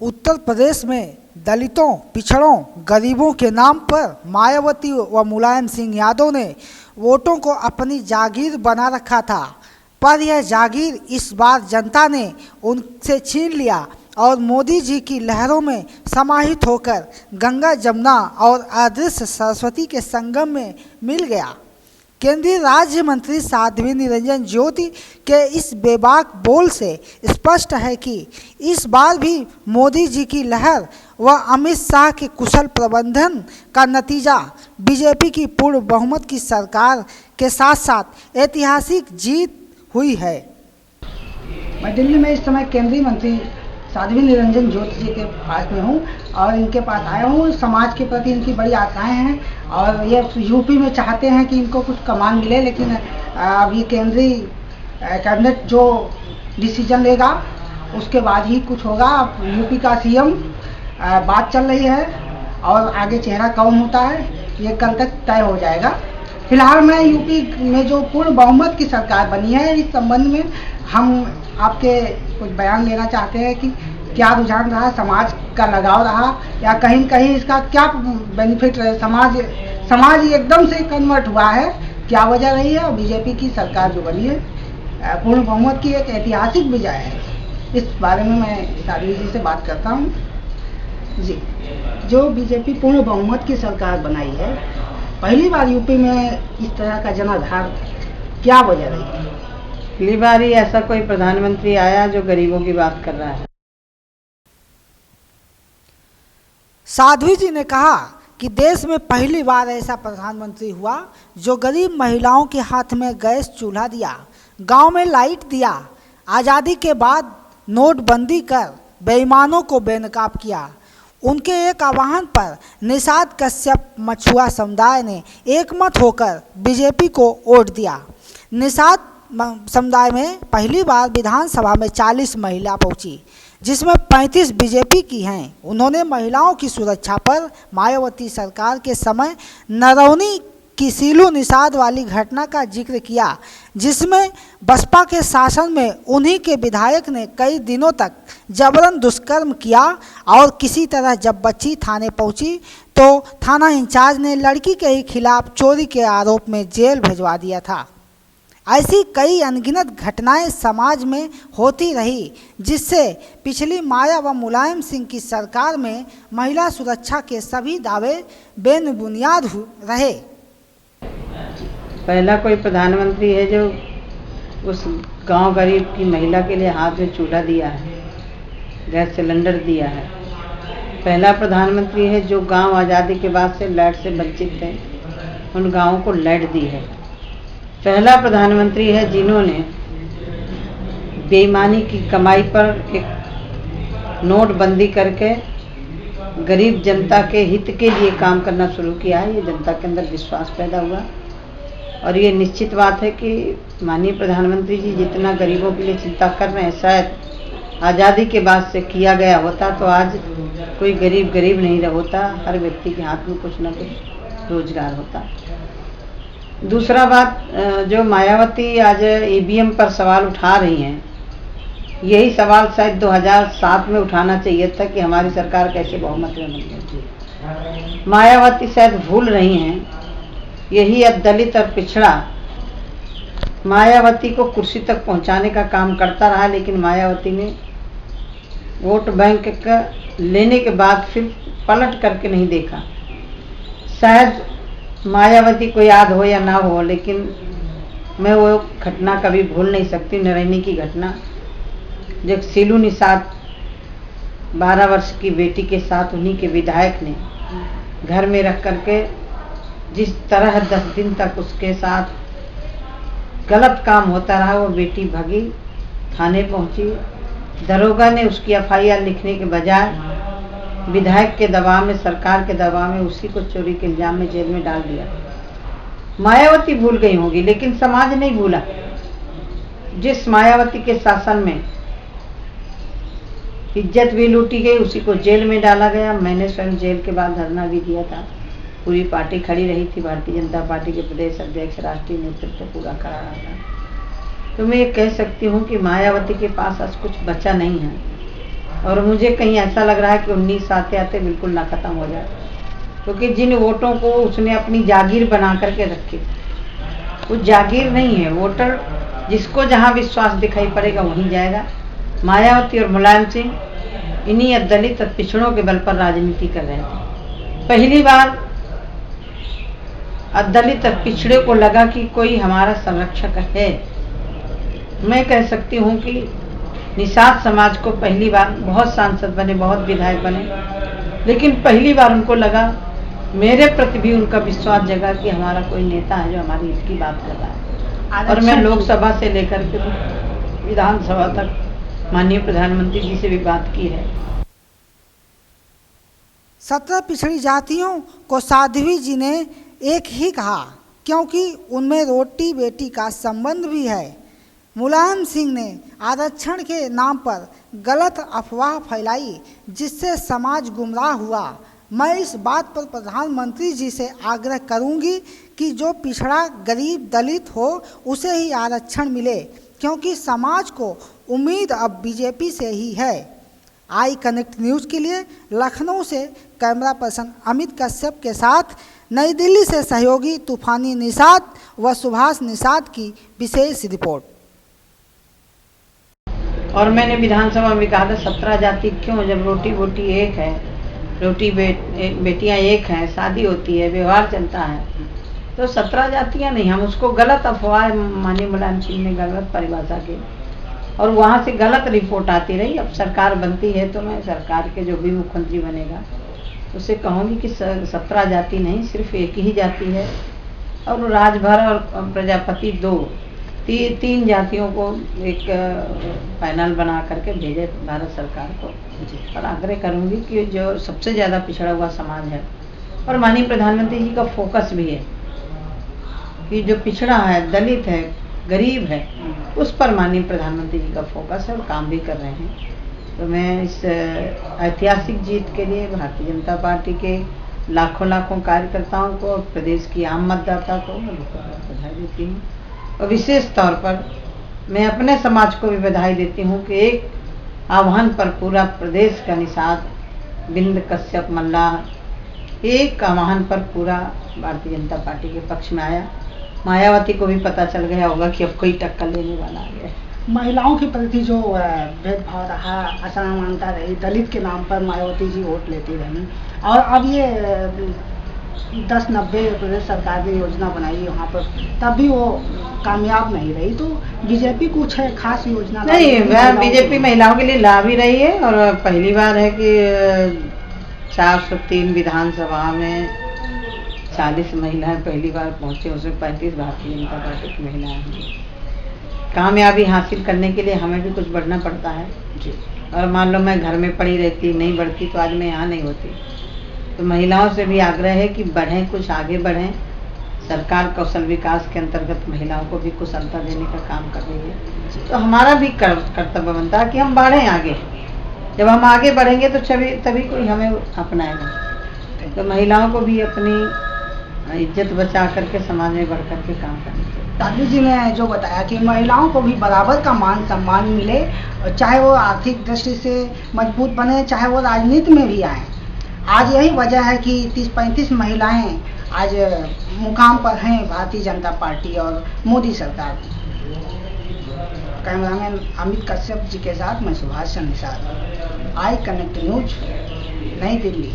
उत्तर प्रदेश में दलितों, पिछड़ों, गरीबों के नाम पर मायावती व मुलायम सिंह यादव ने वोटों को अपनी जागीर बना रखा था, पर यह जागीर इस बार जनता ने उनसे छीन लिया और मोदी जी की लहरों में समाहित होकर गंगा, जमुना और अदृश्य सरस्वती के संगम में मिल गया। केंद्रीय राज्य मंत्री साध्वी निरंजन ज्योति के इस बेबाक बोल से स्पष्ट है कि इस बार भी मोदी जी की लहर व अमित शाह के कुशल प्रबंधन का नतीजा बीजेपी की पूर्ण बहुमत की सरकार के साथ साथ ऐतिहासिक जीत हुई है। मैं दिल्ली में इस समय केंद्रीय मंत्री साध्वी निरंजन ज्योति जी के पास में हूँ और इनके पास आया हूँ। समाज के प्रति इनकी बड़ी आशाएं हैं और ये यूपी में चाहते हैं कि इनको कुछ कमान मिले, लेकिन अभी केंद्रीय कैबिनेट जो डिसीजन लेगा उसके बाद ही कुछ होगा। यूपी का सीएम बात चल रही है और आगे चेहरा कौन होता है ये कल तक तय हो जाएगा। फिलहाल मैं यूपी में जो पूर्ण बहुमत की सरकार बनी है, इस संबंध में हम आपके कुछ बयान लेना चाहते हैं कि क्या रुझान रहा, समाज का लगाव रहा या कहीं कहीं इसका क्या बेनिफिट रहे, समाज एकदम से कन्वर्ट हुआ है, क्या वजह रही है। और बीजेपी की सरकार जो बनी है पूर्ण बहुमत की एक ऐतिहासिक विजय है, इस बारे में मैं साध्वी जी से बात करता हूँ। जी, जो बीजेपी पूर्ण बहुमत की सरकार बनाई है, पहली बार यूपी में इस तरह का जनाधार, क्या वजह रही है? पहली बार ही ऐसा कोई प्रधानमंत्री आया जो गरीबों की बात कर रहा है। साध्वी जी ने कहा कि देश में पहली बार ऐसा प्रधानमंत्री हुआ जो गरीब महिलाओं के हाथ में गैस चूल्हा दिया, गांव में लाइट दिया, आज़ादी के बाद नोटबंदी कर बेईमानों को बेनकाब किया। उनके एक आह्वान पर निषाद कश्यप मछुआ समुदाय ने एकमत होकर बीजेपी को वोट दिया। निषाद समुदाय में पहली बार विधानसभा में 40 महिला पहुंची, जिसमें 35 बीजेपी की हैं। उन्होंने महिलाओं की सुरक्षा पर मायावती सरकार के समय नरौनी की सीलू निषाद वाली घटना का जिक्र किया, जिसमें बसपा के शासन में उन्हीं के विधायक ने कई दिनों तक जबरन दुष्कर्म किया और किसी तरह जब बच्ची थाने पहुंची तो थाना इंचार्ज ने लड़की के ही खिलाफ चोरी के आरोप में जेल भिजवा दिया था। ऐसी कई अनगिनत घटनाएं समाज में होती रही, जिससे पिछली माया व मुलायम सिंह की सरकार में महिला सुरक्षा के सभी दावे बेबुनियाद रहे। पहला कोई प्रधानमंत्री है जो उस गांव गरीब की महिला के लिए हाथ में चूल्हा दिया है, गैस सिलेंडर दिया है। पहला प्रधानमंत्री है जो गांव आज़ादी के बाद से लाइट से वंचित थे, उन गांवों को लाइट दी है। पहला प्रधानमंत्री है जिन्होंने बेईमानी की कमाई पर एक नोटबंदी करके गरीब जनता के हित के लिए काम करना शुरू किया है। ये जनता के अंदर विश्वास पैदा हुआ और ये निश्चित बात है कि माननीय प्रधानमंत्री जी जितना गरीबों के लिए चिंता कर रहे हैं, शायद आज़ादी के बाद से किया गया होता तो आज कोई गरीब नहीं होता, हर व्यक्ति के हाथ में कुछ ना कुछ रोजगार होता। दूसरा बात, जो मायावती आज ईवीएम पर सवाल उठा रही हैं, यही सवाल शायद 2007 में उठाना चाहिए था कि हमारी सरकार कैसे बहुमत में बनी। मायावती शायद भूल रही हैं, यही अब दलित और पिछड़ा मायावती को कुर्सी तक पहुंचाने का काम करता रहा, लेकिन मायावती ने वोट बैंक का लेने के बाद फिर पलट करके नहीं देखा। शायद मायावती को याद हो या ना हो, लेकिन मैं वो घटना कभी भूल नहीं सकती। नरैनी की घटना, जब सीलू निषाद 12 वर्ष की बेटी के साथ उन्हीं के विधायक ने घर में रख करके जिस तरह 10 दिन तक उसके साथ गलत काम होता रहा, वो बेटी भागी, थाने पहुंची, दरोगा ने उसकी एफआईआर लिखने के बजाय विधायक के दबाव में, सरकार के दबाव में उसी को चोरी के इल्जाम में जेल में डाल दिया। मायावती भूल गई होगी, लेकिन समाज नहीं भूला। जिस मायावती के शासन में इज्जत भी लूटी गई, उसी को जेल में डाला गया। मैंने स्वयं जेल के बाद धरना भी दिया था, पूरी पार्टी खड़ी रही थी, भारतीय जनता पार्टी के प्रदेश अध्यक्ष, राष्ट्रीय नेतृत्व पूरा करा रहा था। तो मैं ये कह सकती हूँ कि मायावती के पास आज कुछ बचा नहीं है और मुझे कहीं ऐसा लग रहा है कि 19 आते आते बिल्कुल ना खत्म हो जाए, क्योंकि जिन वोटों को उसने अपनी जागीर बना करके रखी, वो जागीर नहीं है। वोटर जिसको जहां विश्वास दिखाई पड़ेगा वहीं जाएगा। मायावती और मुलायम सिंह इन्हीं दलित पिछड़ों के बल पर राजनीति कर रहे थे। पहली बार दलित पिछड़े को लगा कि कोई हमारा संरक्षक है। मैं कह सकती हूँ कि निषाद समाज को पहली बार, बहुत सांसद बने, बहुत विधायक बने, लेकिन पहली बार उनको लगा, मेरे प्रति भी उनका विश्वास जगा कि हमारा कोई नेता है जो हमारी हित की बात कर रहा है। और मैं लोकसभा से लेकर के विधानसभा तक माननीय प्रधानमंत्री जी से भी बात की है। 17 पिछड़ी जातियों को साध्वी जी ने एक ही कहा, क्योंकि उनमें रोटी बेटी का संबंध भी है। मुलायम सिंह ने आरक्षण के नाम पर गलत अफवाह फैलाई, जिससे समाज गुमराह हुआ। मैं इस बात पर प्रधानमंत्री जी से आग्रह करूंगी कि जो पिछड़ा गरीब दलित हो उसे ही आरक्षण मिले, क्योंकि समाज को उम्मीद अब बीजेपी से ही है। आई कनेक्ट न्यूज़ के लिए लखनऊ से कैमरा पर्सन अमित कश्यप के साथ नई दिल्ली से सहयोगी तूफानी निषाद व सुभाष निषाद की विशेष रिपोर्ट। और मैंने विधानसभा में कहा था 17 जाति क्यों, जब रोटी बोटी एक है, रोटी बेटियां एक हैं, शादी होती है, व्यवहार चलता है, तो 17 जातियां नहीं। हम उसको गलत अफवाह, माननीय मुलायम सिंह ने गलत परिभाषा की और वहाँ से गलत रिपोर्ट आती रही। अब सरकार बनती है तो मैं सरकार के जो भी मुख्यमंत्री बनेगा उसे कहूँगी कि 17 जाति नहीं, सिर्फ एक ही जाति है। और राजभर और प्रजापति तीन जातियों को एक पैनल बना करके भेजे भारत सरकार को। और आग्रह करूंगी कि जो सबसे ज़्यादा पिछड़ा हुआ समाज है, और माननीय प्रधानमंत्री जी का फोकस भी है कि जो पिछड़ा है, दलित है, गरीब है, उस पर माननीय प्रधानमंत्री जी का फोकस है और काम भी कर रहे हैं। तो मैं इस ऐतिहासिक जीत के लिए भारतीय जनता पार्टी के लाखों कार्यकर्ताओं को और प्रदेश की आम मतदाता को बधाई देती हूँ। और विशेष तौर पर मैं अपने समाज को भी बधाई देती हूँ कि एक आह्वान पर पूरा प्रदेश का निषाद, बिंद, कश्यप, मल्लाह एक आह्वान पर पूरा भारतीय जनता पार्टी के पक्ष में आया। मायावती को भी पता चल गया होगा कि अब कोई टक्कर लेने वाला आ गया। महिलाओं के प्रति जो भेदभाव रहा, असमानता रही, दलित के नाम पर मायावती जी वोट लेती रही, और अब ये 10-90 प्रदेश सरकार ने योजना बनाई वहाँ पर, तब भी वो कामयाब नहीं रही। तो बीजेपी कुछ है खास योजना नहीं, बीजेपी महिलाओं के लिए ला भी रही है। और पहली बार है कि 403 विधानसभा में 40 महिलाएं पहली बार पहुंचे, उसमें 35 भारतीय जनता पार्टी की महिलाएं हैं। कामयाबी हासिल करने के लिए हमें भी कुछ बढ़ना पड़ता है जी। और मान लो मैं घर में पड़ी रहती, नहीं बढ़ती, तो आज मैं यहाँ नहीं होती। तो महिलाओं से भी आग्रह है कि बढ़ें, कुछ आगे बढ़ें। सरकार कौशल विकास के अंतर्गत महिलाओं को भी कुशलता देने का काम कर रही है। तो हमारा भी कर्तव्य बनता है कि हम बढ़ें आगे। जब हम आगे बढ़ेंगे तो तभी कोई हमें अपनाएगा। तो महिलाओं को भी अपनी इज्जत बचा करके समाज में बढ़ करके काम करना चाहिए। दादी जी ने जो बताया कि महिलाओं को भी बराबर का मान सम्मान मिले, चाहे वो आर्थिक दृष्टि से मजबूत बने, चाहे वो राजनीति में भी आए। आज यही वजह है कि 30-35 महिलाएं आज मुकाम पर हैं भारतीय जनता पार्टी और मोदी सरकार। कैमरामैन अमित कश्यप जी के साथ मैं Subhash Nishad, I connect news, नई दिल्ली।